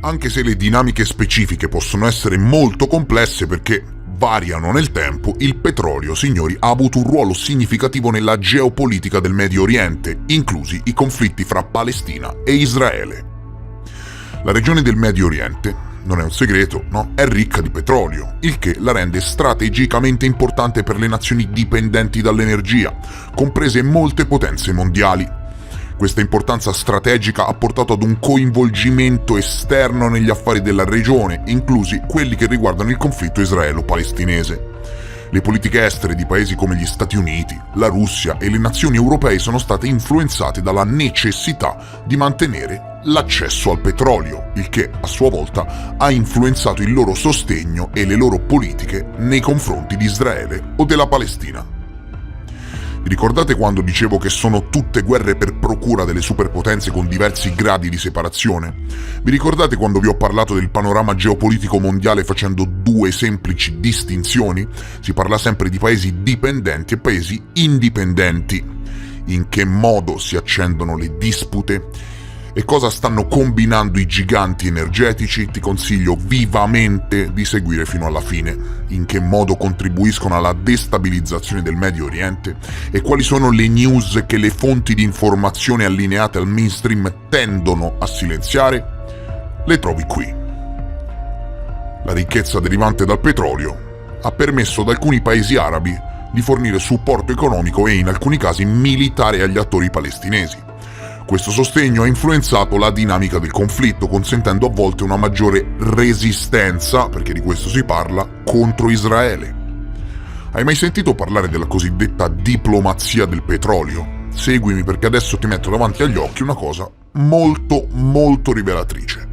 Anche se le dinamiche specifiche possono essere molto complesse perché variano nel tempo, il petrolio, signori, ha avuto un ruolo significativo nella geopolitica del Medio Oriente, inclusi i conflitti fra Palestina e Israele. La regione del Medio Oriente, non è un segreto, no? È ricca di petrolio, il che la rende strategicamente importante per le nazioni dipendenti dall'energia, comprese molte potenze mondiali. Questa importanza strategica ha portato ad un coinvolgimento esterno negli affari della regione, inclusi quelli che riguardano il conflitto israelo-palestinese. Le politiche estere di paesi come gli Stati Uniti, la Russia e le nazioni europee sono state influenzate dalla necessità di mantenere l'accesso al petrolio, il che a sua volta ha influenzato il loro sostegno e le loro politiche nei confronti di Israele o della Palestina. Vi ricordate quando dicevo che sono tutte guerre per procura delle superpotenze con diversi gradi di separazione? Vi ricordate quando vi ho parlato del panorama geopolitico mondiale facendo due semplici distinzioni? Si parla sempre di paesi dipendenti e paesi indipendenti. In che modo si accendono le dispute? E cosa stanno combinando i giganti energetici? Ti consiglio vivamente di seguire fino alla fine. In che modo contribuiscono alla destabilizzazione del Medio Oriente? E quali sono le news che le fonti di informazione allineate al mainstream tendono a silenziare? Le trovi qui. La ricchezza derivante dal petrolio ha permesso ad alcuni paesi arabi di fornire supporto economico e in alcuni casi militare agli attori palestinesi. Questo sostegno ha influenzato la dinamica del conflitto, consentendo a volte una maggiore resistenza, perché di questo si parla, contro Israele. Hai mai sentito parlare della cosiddetta diplomazia del petrolio? Seguimi perché adesso ti metto davanti agli occhi una cosa molto rivelatrice.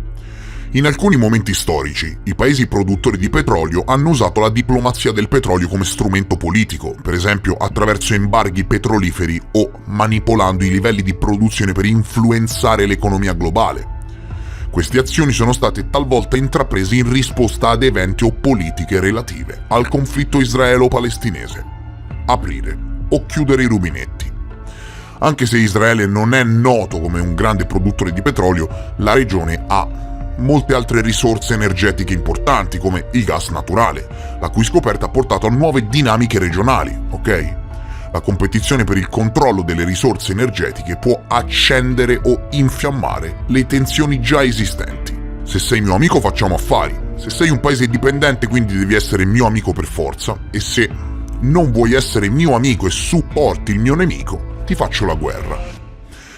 In alcuni momenti storici, i paesi produttori di petrolio hanno usato la diplomazia del petrolio come strumento politico, per esempio attraverso embarghi petroliferi o manipolando i livelli di produzione per influenzare l'economia globale. Queste azioni sono state talvolta intraprese in risposta ad eventi o politiche relative al conflitto israelo-palestinese. Aprire o chiudere i rubinetti. Anche se Israele non è noto come un grande produttore di petrolio, la regione ha molte altre risorse energetiche importanti come il gas naturale, la cui scoperta ha portato a nuove dinamiche regionali, ok? La competizione per il controllo delle risorse energetiche può accendere o infiammare le tensioni già esistenti. Se sei mio amico facciamo affari, se sei un paese dipendente quindi devi essere mio amico per forza, e se non vuoi essere mio amico e supporti il mio nemico, ti faccio la guerra.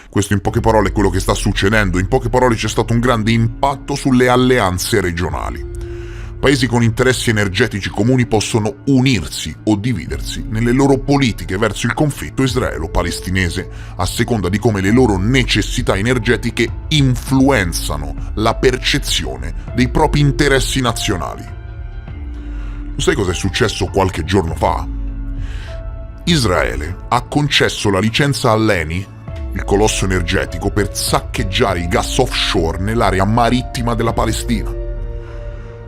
Questo in poche parole è quello che sta succedendo, in poche parole c'è stato un grande impatto sulle alleanze regionali. Paesi con interessi energetici comuni possono unirsi o dividersi nelle loro politiche verso il conflitto israelo-palestinese, a seconda di come le loro necessità energetiche influenzano la percezione dei propri interessi nazionali. Lo sai cosa è successo qualche giorno fa? Israele ha concesso la licenza all'Eni, il colosso energetico, per saccheggiare il gas offshore nell'area marittima della Palestina.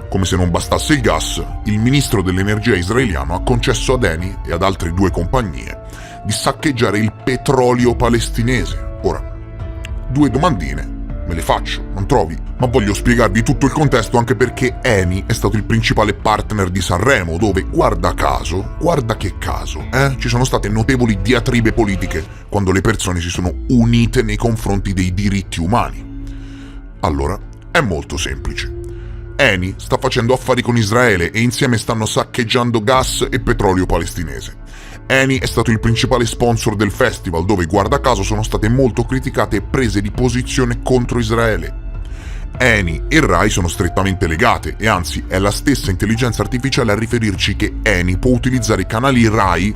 Come se non bastasse il gas, il ministro dell'energia israeliano ha concesso ad Eni e ad altre due compagnie di saccheggiare il petrolio palestinese. Ora, due domandine me le faccio, non trovi? Ma voglio spiegarvi tutto il contesto anche perché Eni è stato il principale partner di Sanremo, dove, guarda che caso, ci sono state notevoli diatribe politiche quando le persone si sono unite nei confronti dei diritti umani. Allora, è molto semplice. Eni sta facendo affari con Israele e insieme stanno saccheggiando gas e petrolio palestinese. Eni è stato il principale sponsor del festival, dove guarda caso sono state molto criticate prese di posizione contro Israele. Eni e Rai sono strettamente legate e anzi è la stessa intelligenza artificiale a riferirci che Eni può utilizzare i canali Rai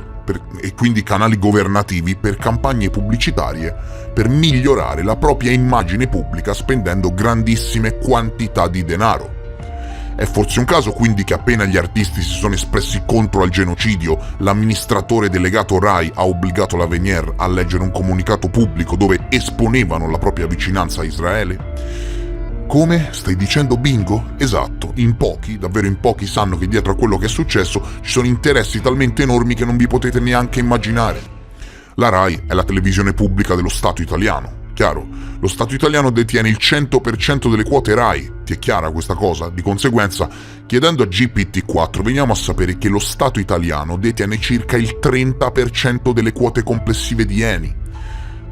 e quindi canali governativi per campagne pubblicitarie per migliorare la propria immagine pubblica spendendo grandissime quantità di denaro. È forse un caso quindi che appena gli artisti si sono espressi contro al genocidio, l'amministratore delegato Rai ha obbligato la Venier a leggere un comunicato pubblico dove esponevano la propria vicinanza a Israele? Come? Stai dicendo bingo? Esatto, in pochi, davvero in pochi sanno che dietro a quello che è successo ci sono interessi talmente enormi che non vi potete neanche immaginare. La Rai è la televisione pubblica dello Stato italiano. Chiaro, lo Stato italiano detiene il 100% delle quote Rai, ti è chiara questa cosa? Di conseguenza, chiedendo a GPT-4 veniamo a sapere che lo Stato italiano detiene circa il 30% delle quote complessive di Eni.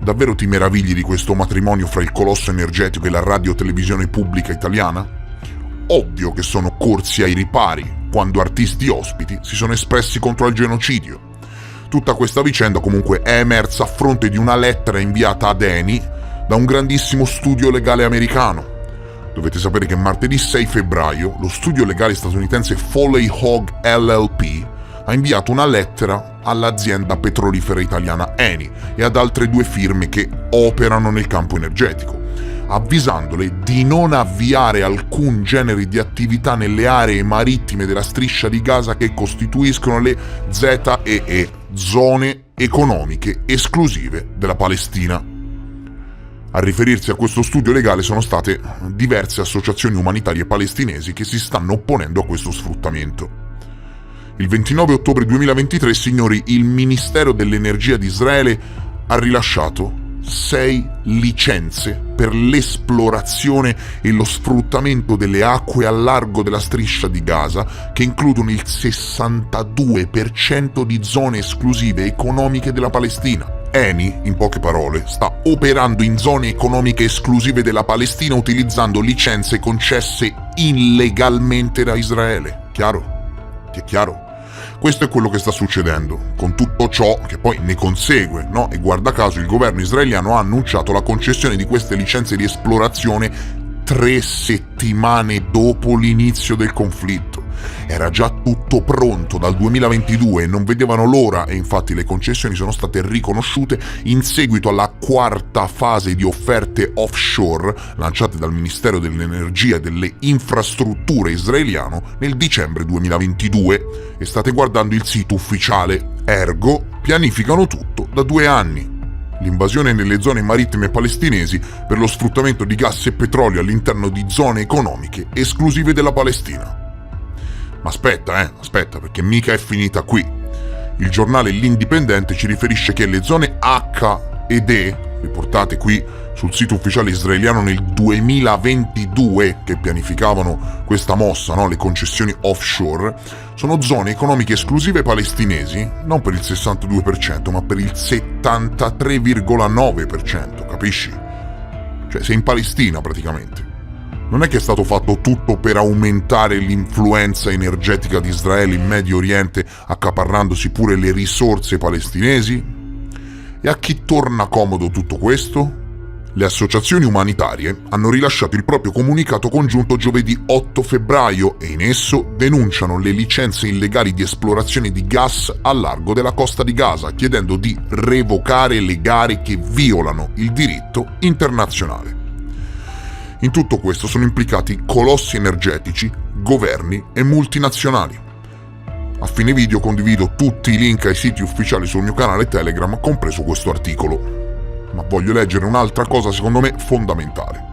Davvero ti meravigli di questo matrimonio fra il colosso energetico e la radio-televisione pubblica italiana? Ovvio che sono corsi ai ripari quando artisti ospiti si sono espressi contro il genocidio. Tutta questa vicenda comunque è emersa a fronte di una lettera inviata ad Eni da un grandissimo studio legale americano. Dovete sapere che martedì 6 febbraio lo studio legale statunitense Foley Hogg LLP ha inviato una lettera all'azienda petrolifera italiana Eni e ad altre 2 firme che operano nel campo energetico, avvisandole di non avviare alcun genere di attività nelle aree marittime della striscia di Gaza che costituiscono le ZEE, zone economiche esclusive della Palestina. A riferirsi a questo studio legale sono state diverse associazioni umanitarie palestinesi che si stanno opponendo a questo sfruttamento. Il 29 ottobre 2023, signori, il Ministero dell'Energia di Israele ha rilasciato 6 licenze per l'esplorazione e lo sfruttamento delle acque a largo della striscia di Gaza, che includono il 62% di zone esclusive economiche della Palestina. Eni, in poche parole, sta operando in zone economiche esclusive della Palestina utilizzando licenze concesse illegalmente da Israele. Chiaro? Ti è chiaro? Questo è quello che sta succedendo, con tutto ciò che poi ne consegue, no? E guarda caso il governo israeliano ha annunciato la concessione di queste licenze di esplorazione 3 settimane dopo l'inizio del conflitto. Era già tutto pronto dal 2022 e non vedevano l'ora, e infatti le concessioni sono state riconosciute in seguito alla 4ª fase di offerte offshore lanciate dal Ministero dell'Energia e delle Infrastrutture israeliano nel dicembre 2022. E state guardando il sito ufficiale, ergo pianificano tutto da 2 anni. L'invasione nelle zone marittime palestinesi per lo sfruttamento di gas e petrolio all'interno di zone economiche esclusive della Palestina. Ma aspetta, perché mica è finita qui. Il giornale L'Indipendente ci riferisce che le zone H ed E, riportate qui sul sito ufficiale israeliano nel 2022, che pianificavano questa mossa, no? Le concessioni offshore, sono zone economiche esclusive palestinesi, non per il 62%, ma per il 73,9%, capisci? Cioè sei in Palestina praticamente. Non è che è stato fatto tutto per aumentare l'influenza energetica di Israele in Medio Oriente, accaparrandosi pure le risorse palestinesi? E a chi torna comodo tutto questo? Le associazioni umanitarie hanno rilasciato il proprio comunicato congiunto giovedì 8 febbraio e in esso denunciano le licenze illegali di esplorazione di gas a largo della costa di Gaza, chiedendo di revocare le gare che violano il diritto internazionale. In tutto questo sono implicati colossi energetici, governi e multinazionali. A fine video condivido tutti i link ai siti ufficiali sul mio canale Telegram, compreso questo articolo. Ma voglio leggere un'altra cosa secondo me fondamentale.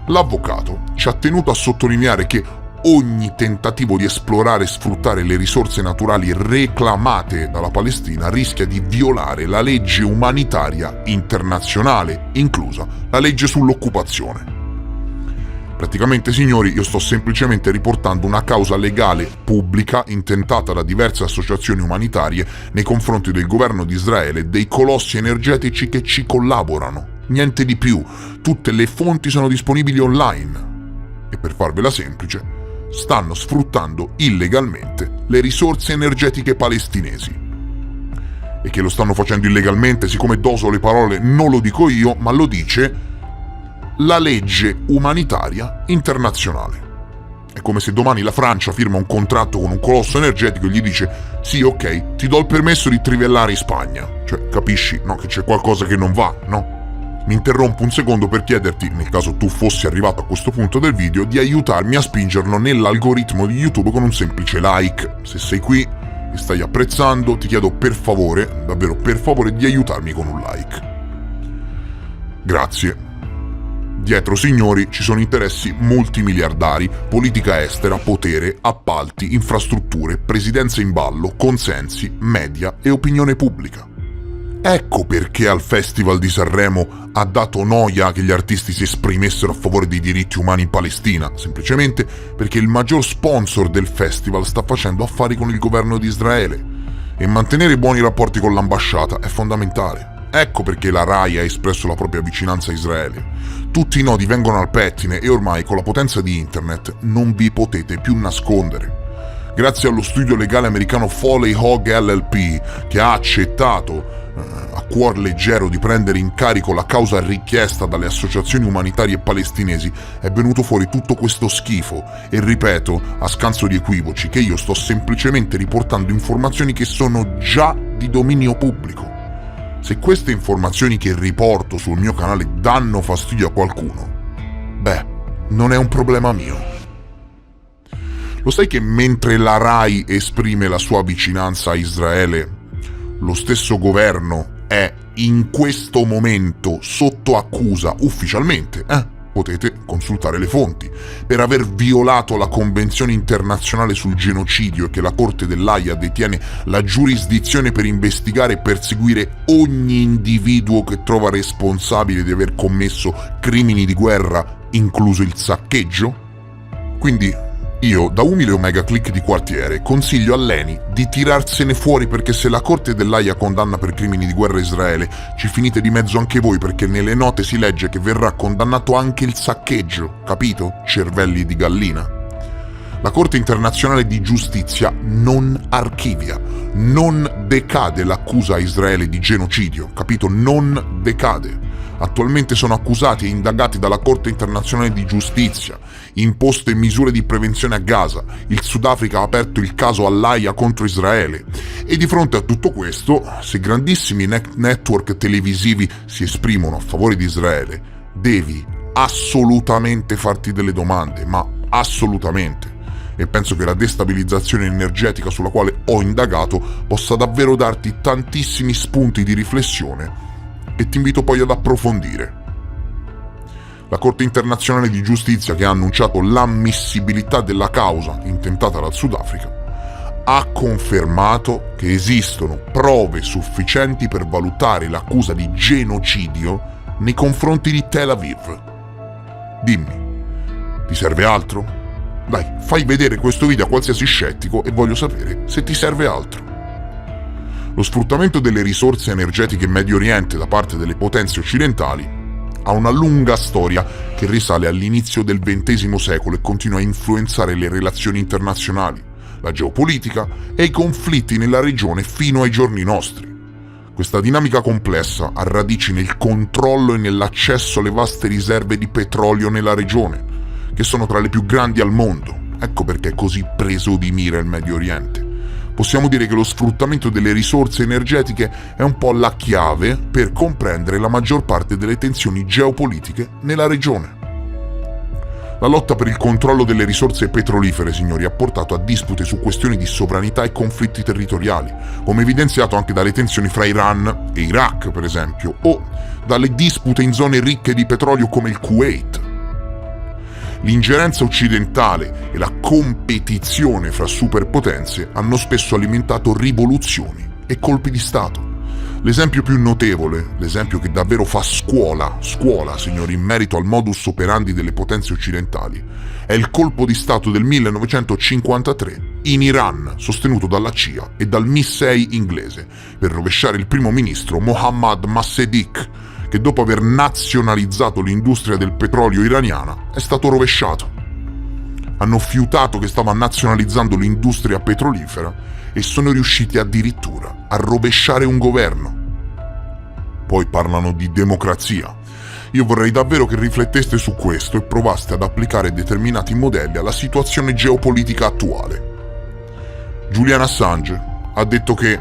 L'avvocato ci ha tenuto a sottolineare che ogni tentativo di esplorare e sfruttare le risorse naturali reclamate dalla Palestina rischia di violare la legge umanitaria internazionale, inclusa la legge sull'occupazione. Praticamente, signori, io sto semplicemente riportando una causa legale pubblica intentata da diverse associazioni umanitarie nei confronti del governo di Israele e dei colossi energetici che ci collaborano. Niente di più, tutte le fonti sono disponibili online. E per farvela semplice, stanno sfruttando illegalmente le risorse energetiche palestinesi. E che lo stanno facendo illegalmente, siccome doso le parole, non lo dico io, ma lo dice la legge umanitaria internazionale. È come se domani la Francia firma un contratto con un colosso energetico e gli dice sì, ok, ti do il permesso di trivellare in Spagna. Cioè, capisci, no? Che c'è qualcosa che non va, no? Mi interrompo un secondo per chiederti, nel caso tu fossi arrivato a questo punto del video, di aiutarmi a spingerlo nell'algoritmo di YouTube con un semplice like. Se sei qui e stai apprezzando, ti chiedo per favore, davvero per favore, di aiutarmi con un like. Grazie. Dietro, signori, ci sono interessi multimiliardari, politica estera, potere, appalti, infrastrutture, presidenze in ballo, consensi, media e opinione pubblica. Ecco perché al Festival di Sanremo ha dato noia che gli artisti si esprimessero a favore dei diritti umani in Palestina, semplicemente perché il maggior sponsor del festival sta facendo affari con il governo di Israele e mantenere buoni rapporti con l'ambasciata è fondamentale. Ecco perché la RAI ha espresso la propria vicinanza a Israele. Tutti i nodi vengono al pettine e ormai con la potenza di internet non vi potete più nascondere. Grazie allo studio legale americano Foley Hogg LLP, che ha accettato a cuor leggero di prendere in carico la causa richiesta dalle associazioni umanitarie palestinesi, è venuto fuori tutto questo schifo e ripeto, a scanso di equivoci, che io sto semplicemente riportando informazioni che sono già di dominio pubblico. Se queste informazioni che riporto sul mio canale danno fastidio a qualcuno, beh, non è un problema mio. Lo sai che mentre la RAI esprime la sua vicinanza a Israele, lo stesso governo è in questo momento sotto accusa ufficialmente, potete consultare le fonti, per aver violato la Convenzione internazionale sul genocidio e che la Corte dell'Aia detiene la giurisdizione per investigare e perseguire ogni individuo che trova responsabile di aver commesso crimini di guerra, incluso il saccheggio? Quindi io, da umile Omega Click di quartiere, consiglio a Leni di tirarsene fuori, perché se la Corte dell'Aia condanna per crimini di guerra Israele, ci finite di mezzo anche voi, perché nelle note si legge che verrà condannato anche il saccheggio, capito? Cervelli di gallina. La Corte internazionale di giustizia non archivia, non decade l'accusa a Israele di genocidio, capito? Non decade. Attualmente sono accusati e indagati dalla Corte internazionale di giustizia, imposte misure di prevenzione a Gaza, il Sudafrica ha aperto il caso all'Aia contro Israele. E di fronte a tutto questo, se grandissimi network televisivi si esprimono a favore di Israele, devi assolutamente farti delle domande, ma assolutamente. E penso che la destabilizzazione energetica sulla quale ho indagato possa davvero darti tantissimi spunti di riflessione e ti invito poi ad approfondire. La Corte internazionale di giustizia, che ha annunciato l'ammissibilità della causa intentata dal Sudafrica, ha confermato che esistono prove sufficienti per valutare l'accusa di genocidio nei confronti di Tel Aviv. Dimmi, ti serve altro? Dai, fai vedere questo video a qualsiasi scettico e voglio sapere se ti serve altro. Lo sfruttamento delle risorse energetiche in Medio Oriente da parte delle potenze occidentali ha una lunga storia che risale all'inizio del XX secolo e continua a influenzare le relazioni internazionali, la geopolitica e i conflitti nella regione fino ai giorni nostri. Questa dinamica complessa ha radici nel controllo e nell'accesso alle vaste riserve di petrolio nella regione, che sono tra le più grandi al mondo. Ecco perché è così preso di mira il Medio Oriente. Possiamo dire che lo sfruttamento delle risorse energetiche è un po' la chiave per comprendere la maggior parte delle tensioni geopolitiche nella regione. La lotta per il controllo delle risorse petrolifere, signori, ha portato a dispute su questioni di sovranità e conflitti territoriali, come evidenziato anche dalle tensioni fra Iran e Iraq, per esempio, o dalle dispute in zone ricche di petrolio come il Kuwait. L'ingerenza occidentale e la competizione fra superpotenze hanno spesso alimentato rivoluzioni e colpi di Stato. L'esempio più notevole, l'esempio che davvero fa scuola, signori, in merito al modus operandi delle potenze occidentali, è il colpo di Stato del 1953 in Iran, sostenuto dalla CIA e dal MI6 inglese, per rovesciare il primo ministro Mohammad Mossadegh, che dopo aver nazionalizzato l'industria del petrolio iraniana è stato rovesciato. Hanno fiutato che stava nazionalizzando l'industria petrolifera e sono riusciti addirittura a rovesciare un governo. Poi parlano di democrazia. Io vorrei davvero che rifletteste su questo e provaste ad applicare determinati modelli alla situazione geopolitica attuale. Julian Assange ha detto che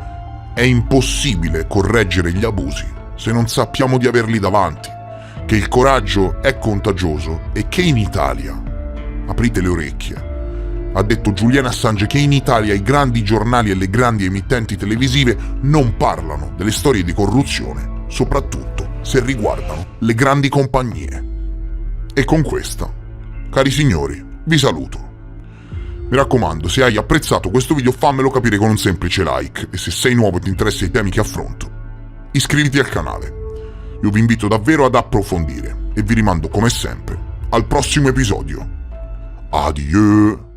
è impossibile correggere gli abusi se non sappiamo di averli davanti, che il coraggio è contagioso e che in Italia, aprite le orecchie, ha detto Julian Assange che in Italia i grandi giornali e le grandi emittenti televisive non parlano delle storie di corruzione, soprattutto se riguardano le grandi compagnie. E con questa, cari signori, vi saluto. Mi raccomando, se hai apprezzato questo video fammelo capire con un semplice like e se sei nuovo e ti interessano i temi che affronto, iscriviti al canale. Io vi invito davvero ad approfondire e vi rimando come sempre al prossimo episodio. Adieu!